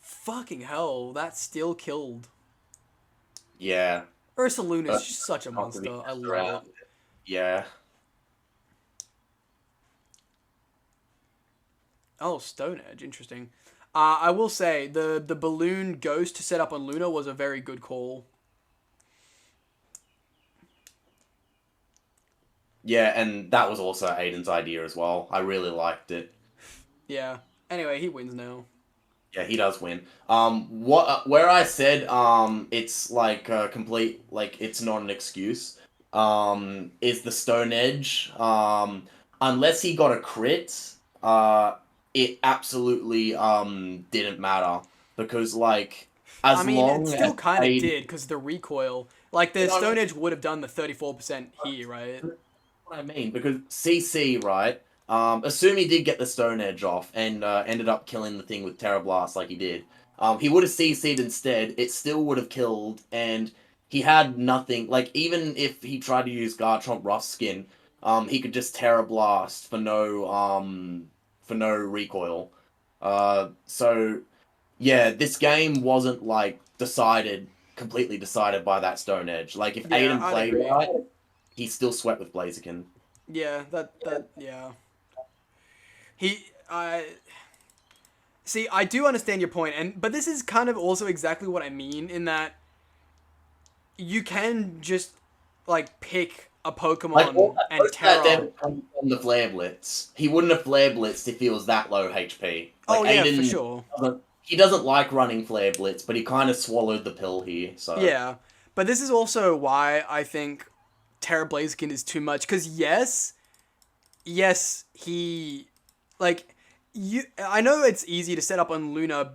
Fucking hell, that still killed. Yeah. Ursaluna's just such a monster. I love it. Yeah. Oh, Stone Edge, interesting. I will say the balloon ghost to set up on Luna was a very good call. Yeah, and that was also Aiden's idea as well. I really liked it. Yeah. Anyway, he wins now. Yeah, he does win. Where I said it's like complete, like it's not an excuse. Is the Stone Edge. Unless he got a crit, it absolutely didn't matter because like as long it still as kind of Aiden, did because the recoil, like the Stone Edge would have done the 34% here, right? what I mean, because CC, right? Assume he did get the Stone Edge off and ended up killing the thing with Terra Blast like he did. He would have CC'd instead. It still would have killed, and he had nothing. Like even if he tried to use Garchomp Rough Skin, he could just Terra Blast for no recoil. So yeah, this game wasn't like completely decided by that Stone Edge. Like if Yeah, Aiden I'd played agree. right, he still swept with Blaziken. Yeah, yeah. I see. I do understand your point, but this is kind of also exactly what I mean in that you can just like pick a Like Pokemon and most of that Terra. damage comes from the Flare Blitz. He wouldn't have Flare Blitzed if he was that low HP. Like Oh yeah, for Aiden sure. he doesn't like running Flare Blitz, but he kind of swallowed the pill here. So Yeah, but this is also why I think Terra Blaziken is too much. Because yes, he like you. I know it's easy to set up on Luna,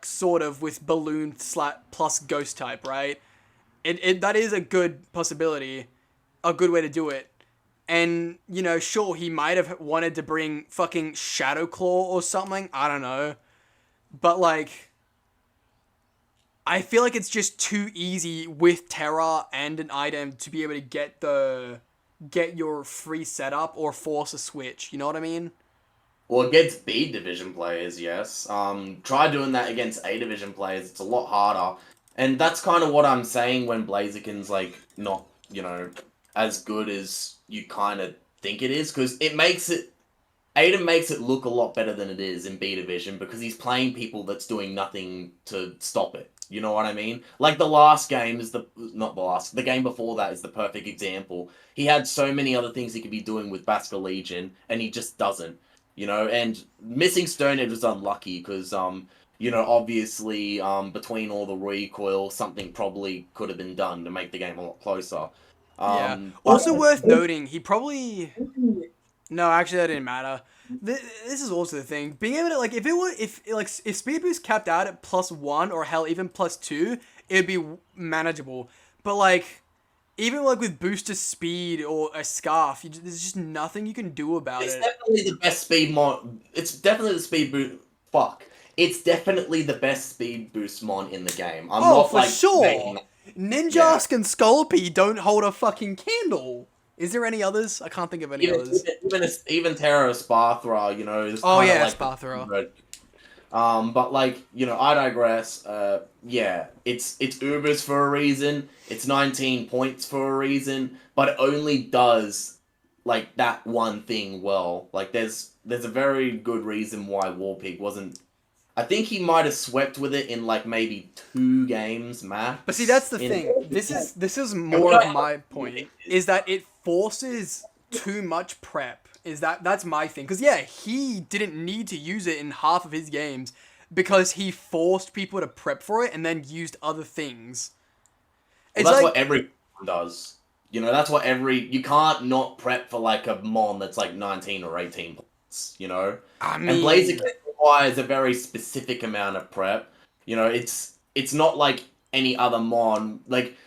sort of with Balloon plus Ghost type, right? That is a good possibility, a good way to do it. And sure, he might have wanted to bring fucking Shadow Claw or something. I don't know, but like, I feel like it's just too easy with Terra and an item to be able to get your free setup or force a switch. You know what I mean? well, against B division players, yes. Try doing that against A division players. It's a lot harder, and that's kind of what I'm saying when Blaziken's like not as good as you kind of think it is, because Aiden makes it look a lot better than it is in B Division because he's playing people that's doing nothing to stop it. You know what I mean? Like the last game is the game before that is the perfect example. He had so many other things he could be doing with Basker Legion, and he just doesn't. And missing Stone Edge was unlucky because, obviously, between all the recoil, something probably could have been done to make the game a lot closer. Yeah. But Also worth noting, he probably. No, actually, that didn't matter. This is also the thing. Being able to like, if speed boost capped out at +1 or hell even +2, it'd be manageable. But like, even like with booster speed or a scarf, there's just nothing you can do about it's it. definitely the best speed mon. It's definitely the speed boost. Fuck. It's definitely the best speed boost mon in the game. I'm Oh, not for like sure. making that. Ninjask and Scolpy don't hold a fucking candle. Is there any others? I can't think of any others. Even Terra Sparthra, is Oh kind of yeah, like Sparthra. but like I digress. Yeah, it's Ubers for a reason. It's 19 points for a reason, but it only does like that one thing well. Like there's a very good reason why Warpig wasn't. I think he might have swept with it in like maybe 2 games max. But see, that's the thing. This is more of my point. Is that it forces too much prep. That's my thing? Because yeah, he didn't need to use it in half of his games because he forced people to prep for it and then used other things. Well, that's what every does. That's what you can't not prep for like a mon that's like 19 or 18 points. I And mean, Blaziken requires a very specific amount of prep. It's not like any other mon. Like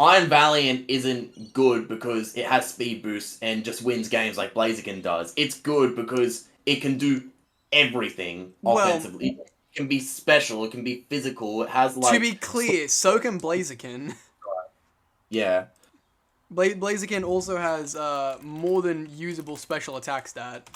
Iron Valiant isn't good because it has speed boosts and just wins games like Blaziken does. It's good because it can do everything Well, offensively. It can be special. It can be physical. It has like. to be clear, so can Blaziken. Yeah. Blaziken also has more than usable special attack stat.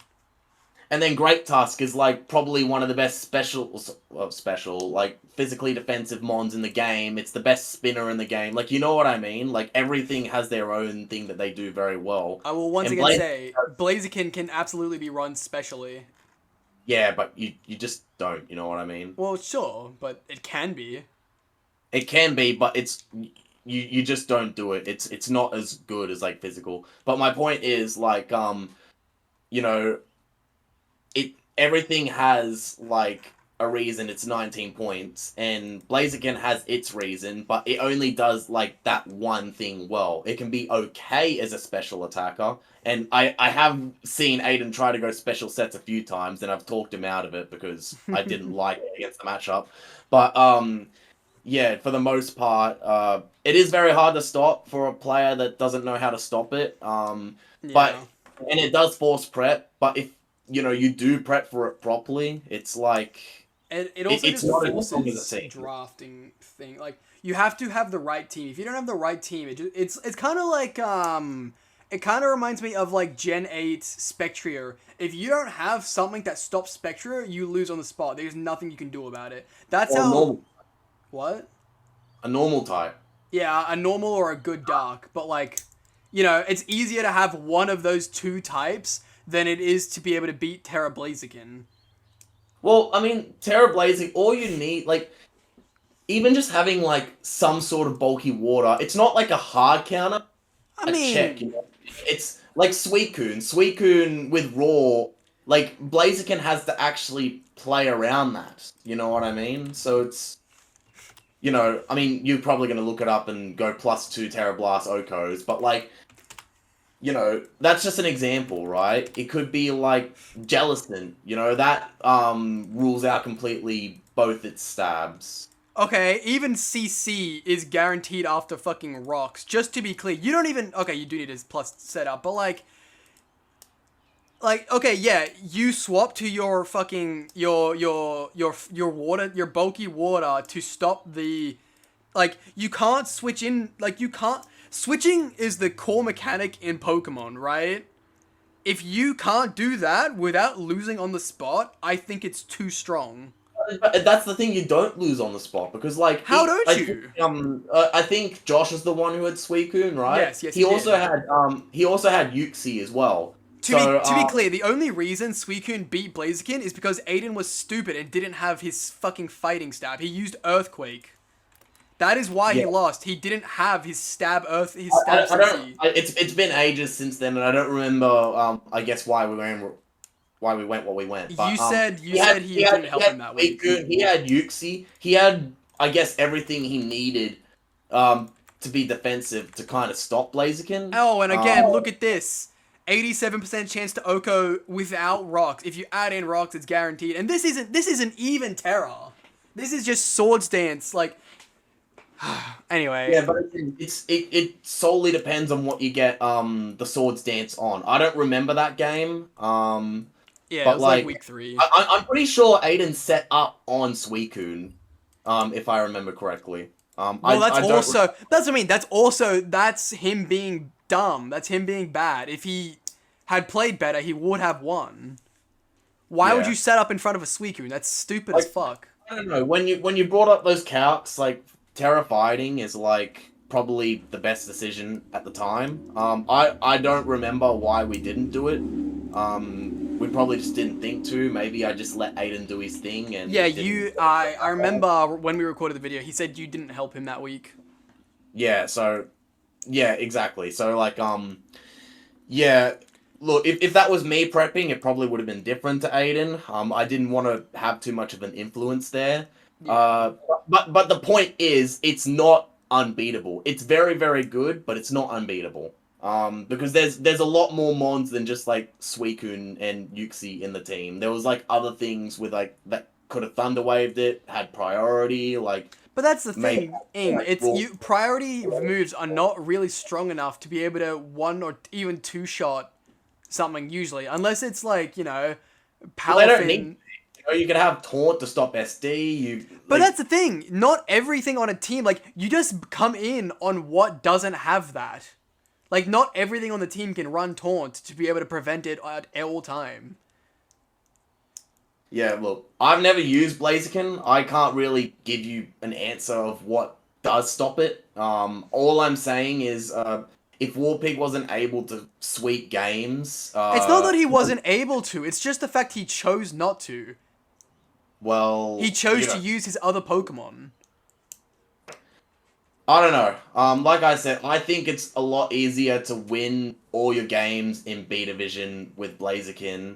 And then Great Tusk is like probably one of the best special like physically defensive mons in the game. It's the best spinner in the game. Like, you know what I mean? Like, everything has their own thing that they do very well. I will once again say Blaziken can absolutely be run specially. Yeah, but you just don't. You know what I mean? Well, sure, but it can be. It can be, but it's you just don't do it. It's not as good as like physical. But my point is like you know, everything has like a reason. It's 19 points, and Blaziken has its reason, but it only does like that one thing well. It can be okay as a special attacker, and I have seen Aiden try to go special sets a few times, and I've talked him out of it because I didn't like it against the matchup. But yeah, for the most part, it is very hard to stop for a player that doesn't know how to stop it. But and it does force prep, but if you do prep for it properly, it's like it also just forces drafting thing. Like, you have to have the right team. If you don't have the right team, it's kind of like it kind of reminds me of like Gen 8 Spectrier. If you don't have something that stops Spectrier, you lose on the spot. There's nothing you can do about it. That's how. Normal. What? A normal type. Yeah, a normal or a good dark, but like, it's easier to have one of those two types than it is to be able to beat Terra Blaziken. Well, I mean, Terra Blaziken, all you need, like, even just having, like, some sort of bulky water, it's not like a hard counter. I mean... check, It's like Suicune. Suicune with Raw, like, Blaziken has to actually play around that. You know what I mean? So it's... I mean, you're probably going to look it up and go +2 Terra Blast Okos, but, like... that's just an example, right? It could be like Jellicent, that rules out completely both its stabs. Okay, even CC is guaranteed after fucking rocks. Just to be clear, you don't even... Okay, you do need his plus setup, but like, okay, yeah, you swap to your fucking... Your water, your bulky water to stop the... Like, you can't switch in... Like, you can't... Switching is the core mechanic in Pokemon, right? If you can't do that without losing on the spot, I think it's too strong. That's the thing, you don't lose on the spot, because, like... How don't you? I think Josh is the one who had Suicune, right? Yes, he also had Uxie as well. To be clear, the only reason Suicune beat Blaziken is because Aiden was stupid and didn't have his fucking fighting stab. He used Earthquake. That is why he lost. He didn't have his stab CC. It's been ages since then, and I don't remember. I guess why we went what we went. But, you said he didn't help him that week. He had Uxie. He had, I guess, everything he needed to be defensive to kind of stop Blaziken. Oh, and again, look at this. 87% chance to Oko without rocks. If you add in rocks, it's guaranteed. And this isn't even Terra. This is just Swords Dance. Like. Anyway. Yeah, but it solely depends on what you get the Swords Dance on. I don't remember that game. Yeah, but it was like week 3. I'm pretty sure Aiden set up on Suicune, if I remember correctly. Well, that's him being dumb. That's him being bad. If he had played better, he would have won. Why would you set up in front of a Suicune? That's stupid as fuck. I don't know. When you brought up those calcs, like, Terra Fighting is, like, probably the best decision at the time. I don't remember why we didn't do it. We probably just didn't think to. Maybe I just let Aiden do his thing. And yeah, I remember when we recorded the video, he said you didn't help him that week. Yeah, so... Yeah, exactly. So, like, yeah... Look, if that was me prepping, it probably would have been different to Aiden. I didn't want to have too much of an influence there. Yeah. But the point is, it's not unbeatable. It's very, very good, but it's not unbeatable. Because there's a lot more mons than just like Suicune and Uxie in the team. There was like other things with like that could have Thunder Waved it, had priority, like. But that's the thing, priority moves are not really strong enough to be able to 1 or even 2 shot something usually, unless it's like, Palafin. You can have taunt to stop SD. But that's the thing. Not everything on a team, like, you just come in on what doesn't have that. Like, not everything on the team can run taunt to be able to prevent it at all time. Yeah, look, I've never used Blaziken. I can't really give you an answer of what does stop it. All I'm saying is, if Warpig wasn't able to sweep games, It's not that he wasn't able to. It's just the fact he chose not to. Well, He chose to use his other Pokemon. I don't know. Like I said, I think it's a lot easier to win all your games in B Division with Blaziken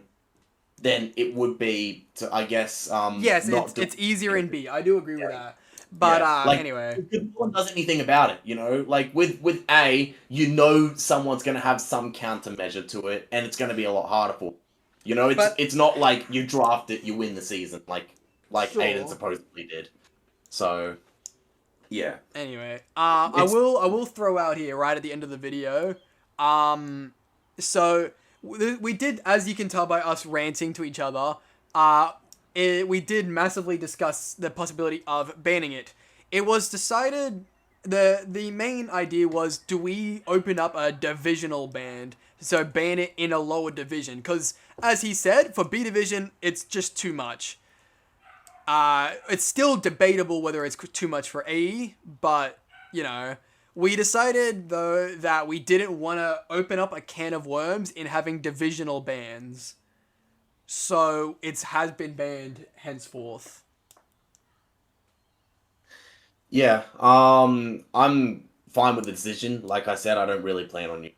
than it would be to, I guess, Yes, not it's easier in B. I do agree with that. But like, anyway, no one does anything about it. You know, like with A, you know someone's gonna have some countermeasure to it, and it's gonna be a lot harder for. You know, it's not like you draft it, you win the season, like sure. Aiden supposedly did. So, yeah. Anyway, I will throw out here right at the end of the video. So we did, as you can tell by us ranting to each other, we did massively discuss the possibility of banning it. It was decided, the main idea was, do we open up a divisional ban? So ban it in a lower division. Because, as he said, for B Division, it's just too much. It's still debatable whether it's too much for AE, but, you know, we decided, though, that we didn't want to open up a can of worms in having divisional bans. So, it has been banned henceforth. Yeah, I'm fine with the decision. Like I said, I don't really plan on you.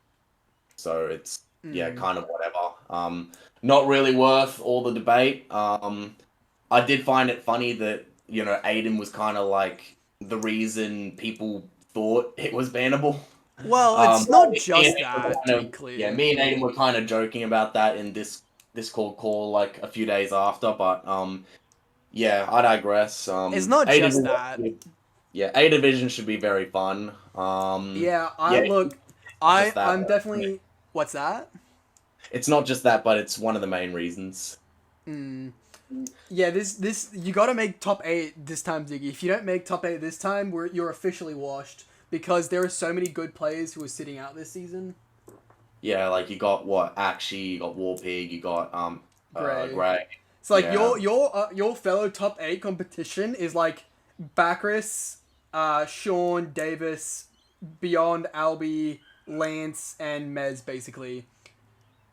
So it's, yeah, kind of whatever. Not really worth all the debate. I did find it funny that, you know, Aiden was kind of like the reason people thought it was bannable. Well, it's not just that, to be clear. Yeah, me and Aiden were kind of joking about that in this Discord call like a few days after, but yeah, I digress. It's not just that. Yeah, A Division should be very fun. Yeah, I'm definitely... What's that? It's not just that, but it's one of the main reasons. Yeah, this you gotta make top 8 this time, Ziggy. If you don't make top 8 this time, you're officially washed. Because there are so many good players who are sitting out this season. Yeah, like you got Akshi, you got Warpig, you got Gray. So like your fellow top 8 competition is like Bacchus, Sean, Davis, Beyond, Albie, Lance, and Mez, basically.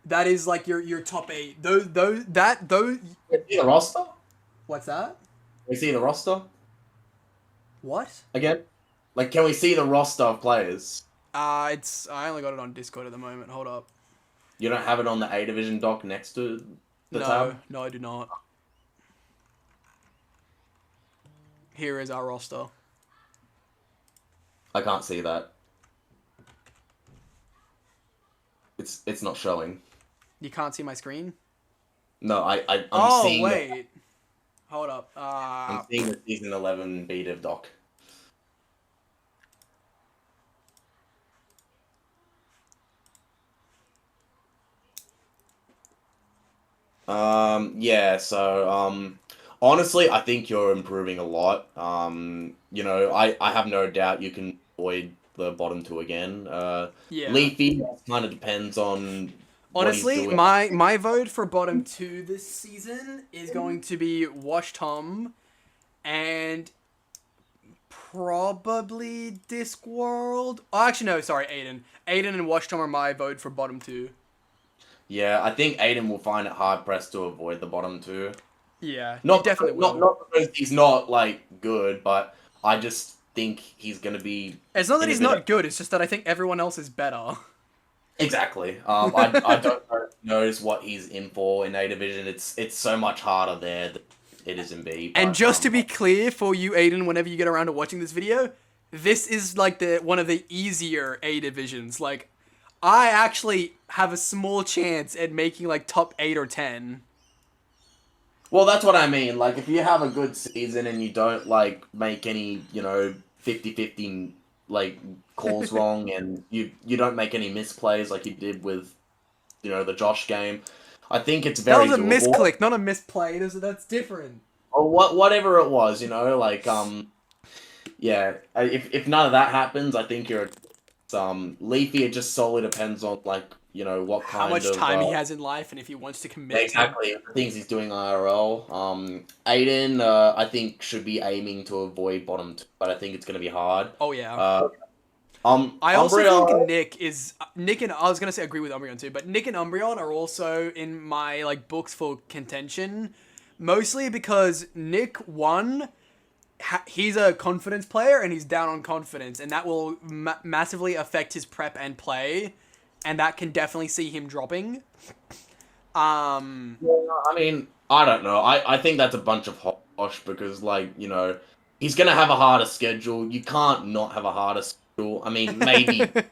That is like your top 8. Those. Can we see the roster? What's that? Can we see the roster? What? Again? Like, can we see the roster of players? I only got it on Discord at the moment. Hold up. You don't have it on the A Division doc next to the tab? No, I do not. Here is our roster. I can't see that. It's not showing. You can't see my screen? No, I'm seeing... Oh, wait. Hold up. I'm seeing the Season 11 B-Div doc. Yeah, so, honestly, I think you're improving a lot. You know, I have no doubt you can avoid the bottom 2 again. Yeah. Leafy kind of depends on... Honestly, my vote for bottom 2 this season is going to be Wash Tom and probably Discworld. Oh, actually, no, sorry, Aiden. Aiden and Wash Tom are my vote for bottom 2. Yeah, I think Aiden will find it hard pressed to avoid the bottom 2. Yeah, not definitely will. Not because he's not like good, but I just think he's gonna be. It's not that he's not good. It's just that I think everyone else is better. Exactly. I don't know what he's in for in A Division. It's so much harder there than it is in B. But, and just to be clear for you, Aiden, whenever you get around to watching this video, this is like one of the easier A Divisions. Like, I actually have a small chance at making like top 8 or 10. Well, that's what I mean. Like, if you have a good season and you don't like make any, 50-50 like calls wrong, and you don't make any misplays like you did with, the Josh game, I think it's That very was a doable. misclick, not a misplay. That's different. Or whatever it was, like yeah. If none of that happens, I think you're Leafy. It just solely depends on like what How kind much of time he has in life and if he wants to commit to. exactly the things he's doing IRL. Aiden, I think should be aiming to avoid bottom two, but I think it's gonna be hard. Oh yeah. I also think Umbreon. Nick and I was gonna say agree with Umbreon too, but Nick and Umbreon are also in my like books for contention, mostly because Nick one, he's a confidence player and he's down on confidence, and that will massively affect his prep and play, and that can definitely see him dropping. I mean, I don't know. I think that's a bunch of hosh because he's gonna have a harder schedule. You can't not have a harder schedule. I mean, maybe because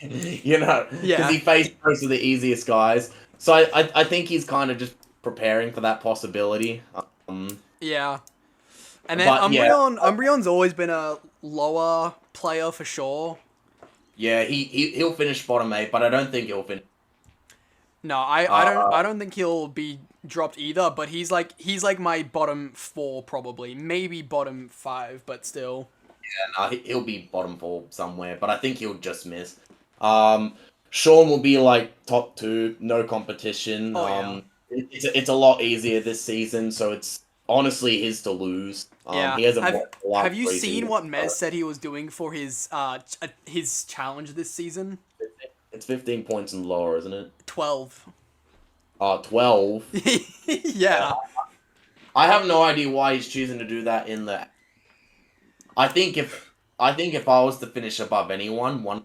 Yeah. he faced most of the easiest guys. So I think he's kind of just preparing for that possibility. Yeah. And then But yeah, Umbreon's always been a lower player for sure. yeah, he'll finish bottom 8, but I don't think he'll finish. No, I don't think he'll be dropped either, but he's like my bottom 4 probably. Maybe bottom 5, but still. Yeah, no, he'll be bottom 4 somewhere, but I think he'll just miss. Sean will be like top 2, no competition. Oh, yeah. It's a lot easier this season, so it's honestly his to lose. Yeah. He has a lot Have you crazy. seen what Mez said he was doing for his challenge this season? It's 15 points and lower, isn't it? 12. 12. Yeah. I have no idea why he's choosing to do that in the. I think if I was to finish above anyone, one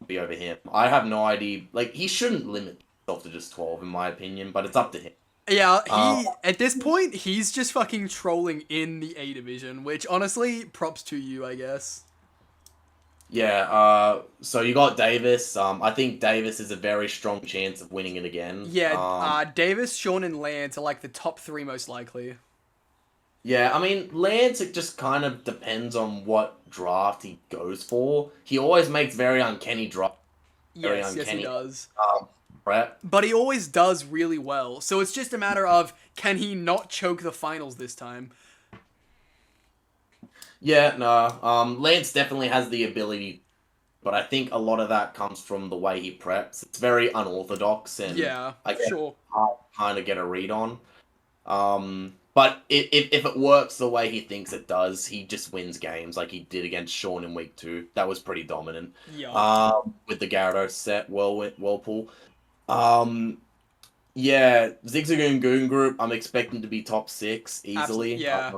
would be over him. I have no idea. Like he shouldn't limit himself to just 12, in my opinion, but it's up to him. Yeah, at this point he's just fucking trolling in the A division, which honestly, props to you, I guess. Yeah, so you got Davis. I think Davis is a very strong chance of winning it again. Yeah, Davis, Sean, and Lance are like the top 3 most likely. Yeah, I mean, Lance, it just kind of depends on what draft he goes for. He always makes very uncanny drafts. Yes, he does. Prep. But he always does really well, so it's just a matter of, can he not choke the finals this time? Yeah, no. Lance definitely has the ability, but I think a lot of that comes from the way he preps. It's very unorthodox, and Yeah, I guess sure. hard to kind of get a read on. But if it works the way he thinks it does, he just wins games like he did against Sean in week 2. That was pretty dominant. Yeah. With the Gyarados set, Whirlpool. Yeah, Zigzagoon Goon Group, I'm expecting to be top 6 easily. Yeah.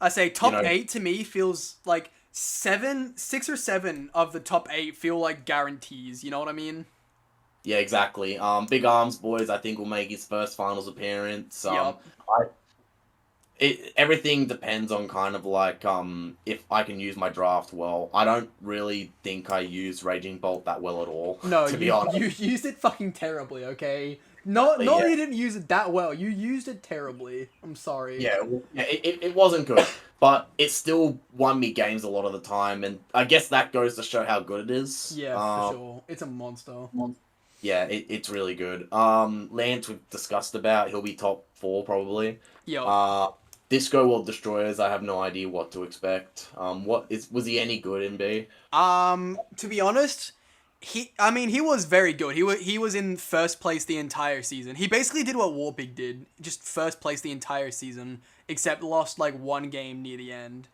I say top 8 to me feels like 6 or 7 of the top 8 feel like guarantees. You know what I mean? Yeah, exactly. Big Arms Boys, I think, will make his first finals appearance. Yup. Everything depends on kind of like if I can use my draft well. I don't really think I use Raging Bolt that well at all. No, to be honest. you used it fucking terribly. Okay. Not yeah. you didn't use it that well. You used it terribly. I'm sorry. Yeah, it wasn't good, but it still won me games a lot of the time, and I guess that goes to show how good it is. Yeah, for sure. It's a monster. Yeah, it's really good. Lance we've discussed about. He'll be top 4 probably. Yeah. Disco World Destroyers, I have no idea what to expect. Was he any good in B? To be honest, he was very good. He was in first place the entire season. He basically did what Warpig did, just first place the entire season, except lost like 1 game near the end.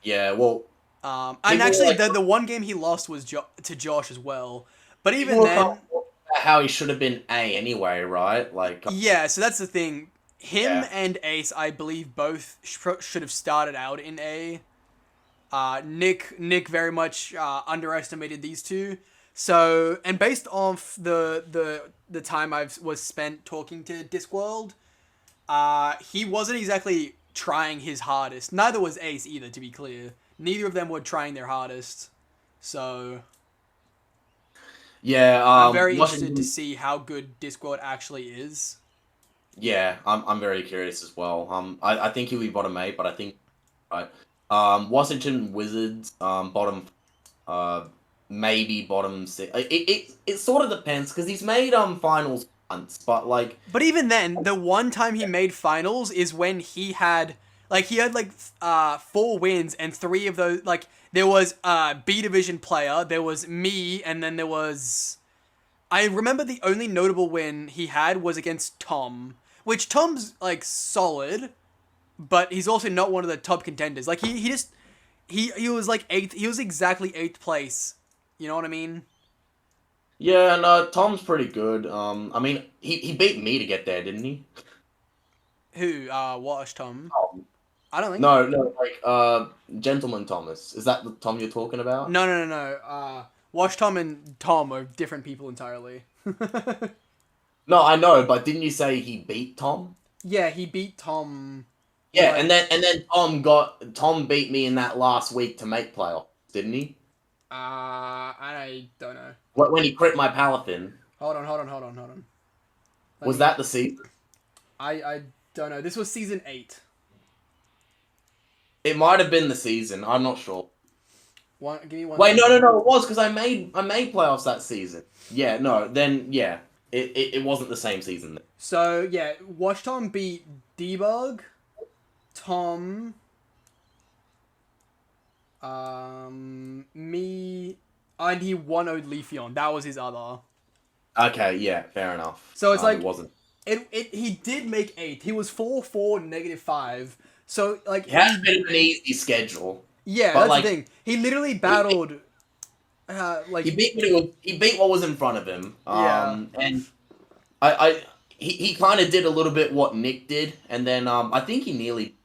Yeah, well. And actually, the 1 game he lost was to Josh as well. But even then, how he should have been A anyway, right? Like. Yeah, so that's the thing. Him and Ace, I believe, both should have started out in A. Nick very much underestimated these two. So, and based off the time was spent talking to Discworld, he wasn't exactly trying his hardest. Neither was Ace either, to be clear. Neither of them were trying their hardest. So, yeah, I'm very interested to see how good Discworld actually is. Yeah, I'm very curious as well. I think he'll be bottom 8, but I think right. Washington Wizards, bottom, maybe bottom 6. It sort of depends because he's made finals once, but like, But even then, the one time he made finals is when he had like 4 wins, and 3 of those, like, there was a B division player, there was me, and then there was, I remember the only notable win he had was against Tom, which Tom's like solid, but he's also not one of the top contenders. Like he was like 8th. He was exactly 8th place. You know what I mean? yeah, no, Tom's pretty good. I mean, he beat me to get there, didn't he? Who? Wash Tom? Tom. I don't think. No, like, Gentleman Thomas. Is that the Tom you're talking about? No. Wash Tom and Tom are different people entirely. No, I know, but didn't you say he beat Tom? Yeah, he beat Tom. Yeah, Like, and then Tom beat me in that last week to make playoffs, didn't he? I don't know. When he crit my Palafin. Hold on. Was that the season? I don't know. This was season 8. It might have been the season. I'm not sure. Give me one. Wait, no, it was because I made playoffs that season. Yeah, no, then yeah, it wasn't the same season. Then. So yeah, Wash Tom beat Debug, Tom, me, and he 1-0'd Leafeon. That was his other. Okay, yeah, fair enough. So it's like it wasn't. He did make 8th. He was 4-4 -5. So like It has been an easy schedule. Yeah, but, that's like, the thing. He literally battled. Like he beat what was in front of him. Yeah. And he kind of did a little bit what Nick did, and then I think he nearly.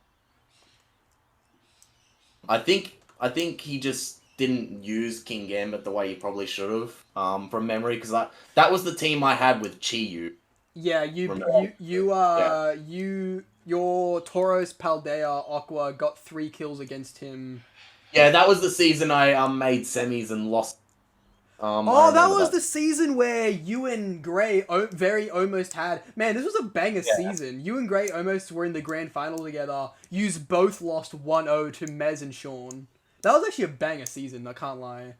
I think he just didn't use King Gambit the way he probably should have. From memory, because that was the team I had with Chi-Yu. Yeah, your Tauros, Paldea, Aqua got 3 kills against him. Yeah, that was the season I made semis and lost. That was the season where you and Gray very almost had... Man, this was a banger season. You and Gray almost were in the grand final together. Yous both lost 1-0 to Mez and Sean. That was actually a banger season, I can't lie.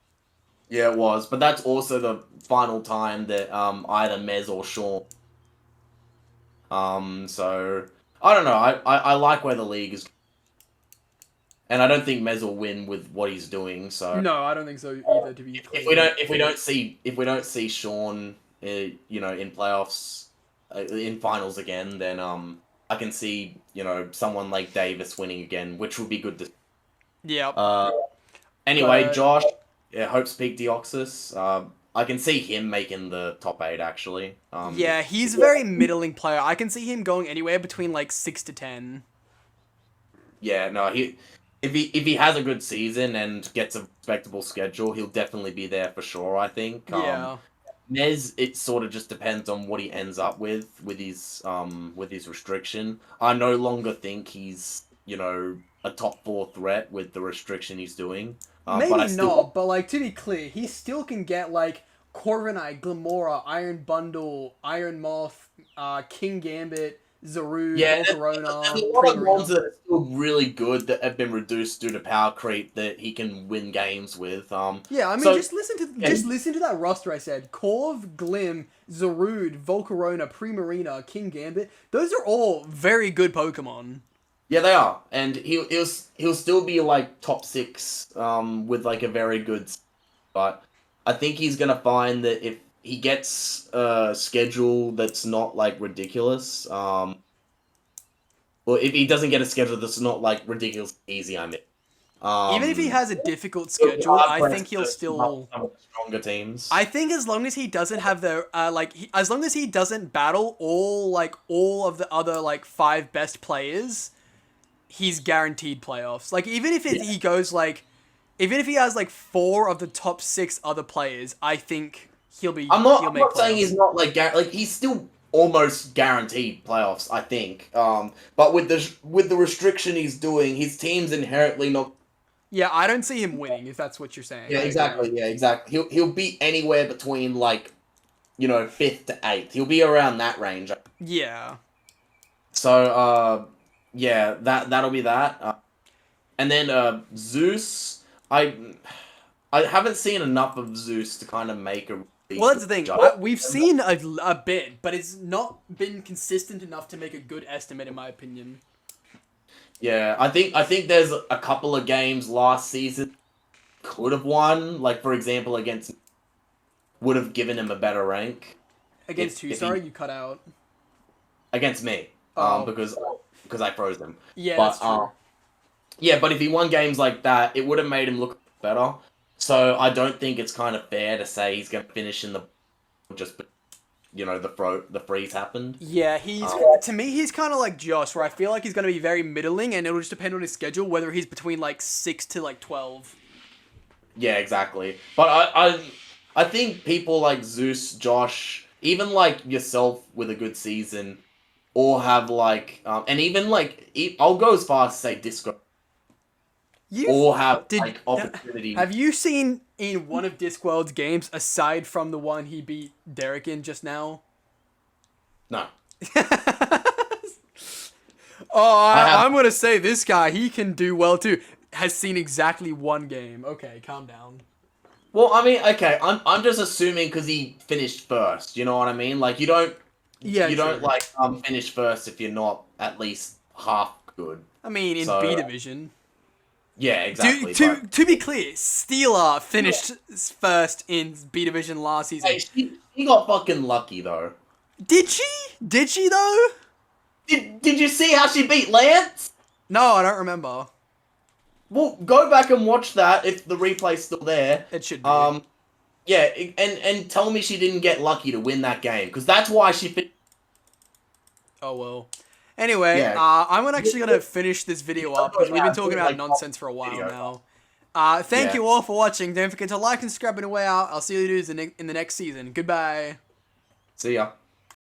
Yeah, it was. But that's also the final time that either Mez or Sean. So... I don't know. I like where the league is... And I don't think Mez will win with what he's doing. So no, I don't think so either. To be if we don't see Sean, in playoffs, in finals again, then I can see someone like Davis winning again, which would be good to. Yeah. Anyway, Josh, Hope's Peak Deoxys. I can see him making the top 8 actually. Yeah, he's a very middling player. I can see him going anywhere between like 6 to 10. Yeah, no, if he has a good season and gets a respectable schedule, he'll definitely be there for sure, I think. Yeah. Nez, it sort of just depends on what he ends up with his restriction. I no longer think he's, a top 4 threat with the restriction he's doing. Maybe not, but like to be clear, he still can get like Corviknight, Glamora, Iron Bundle, Iron Moth, King Gambit, Zarude, Volcarona. There's a lot of ones that are still really good that have been reduced due to power creep that he can win games with. Yeah, I mean, just listen to that roster I said. Corv, Glim, Zarude, Volcarona, Primarina, King Gambit. Those are all very good Pokemon. Yeah, they are, and he'll still be like top 6 with like a very good, but I think he's gonna find that if he gets a schedule that's not like ridiculous, well, if he doesn't get a schedule that's not like ridiculous easy, I mean, even if he has a difficult schedule, I think he'll still some of the stronger teams. I think as long as he doesn't have the as long as he doesn't battle all of the other like 5 best players, he's guaranteed playoffs. Like even if he goes like, even if he has like 4 of the top 6 other players, I think he'll be. I'm not playoffs. saying he's not like he's still almost guaranteed playoffs. I think, but with the restriction he's doing, his team's inherently not. Yeah, I don't see him winning if that's what you're saying. Yeah, exactly. Yeah, exactly. He'll be anywhere between like, 5th to 8th. He'll be around that range. Yeah. So yeah, that'll be that. And then Zeus, I haven't seen enough of Zeus to kind of make a Well, that's the thing. judge. We've seen a bit, but it's not been consistent enough to make a good estimate, in my opinion. Yeah, I think there's a couple of games last season could have won. Like, for example, against would have given him a better rank. Against who? Sorry, you cut out. Against me. Oh. Because I froze him. Yeah, but, that's true. Yeah, but if he won games like that, it would have made him look better. So I don't think it's kind of fair to say he's going to finish in the just, the freeze happened. Yeah, to me, he's kind of like Josh, where I feel like he's going to be very middling, and it'll just depend on his schedule, whether he's between, like, 6 to, like, 12. Yeah, exactly. But I think people like Zeus, Josh, even, like, yourself with a good season, or have, like, and even, like, I'll go as far as to say Disco. Or have, like, opportunity. Have you seen in one of Discworld's games, aside from the one he beat Derek in just now? No. I'm going to say this guy, he can do well too. Has seen exactly one game. Okay, calm down. Well, I mean, okay, I'm just assuming because he finished first, you know what I mean? Like, you don't like, finish first if you're not at least half good. I mean, in B Division. Yeah, exactly. To be clear, Steeler finished first in B Division last season. Hey, she got fucking lucky, though. Did she? Did she, though? Did you see how she beat Lance? No, I don't remember. Well, go back and watch that if the replay's still there. It should be. Yeah, and tell me she didn't get lucky to win that game, because that's why she... Oh, well. Anyway, Yeah. I'm actually going to finish this video up, because we've been talking about nonsense for a while now. Thank you all for watching. Don't forget to like and subscribe on the way out. I'll see you dudes in the next season. Goodbye. See ya.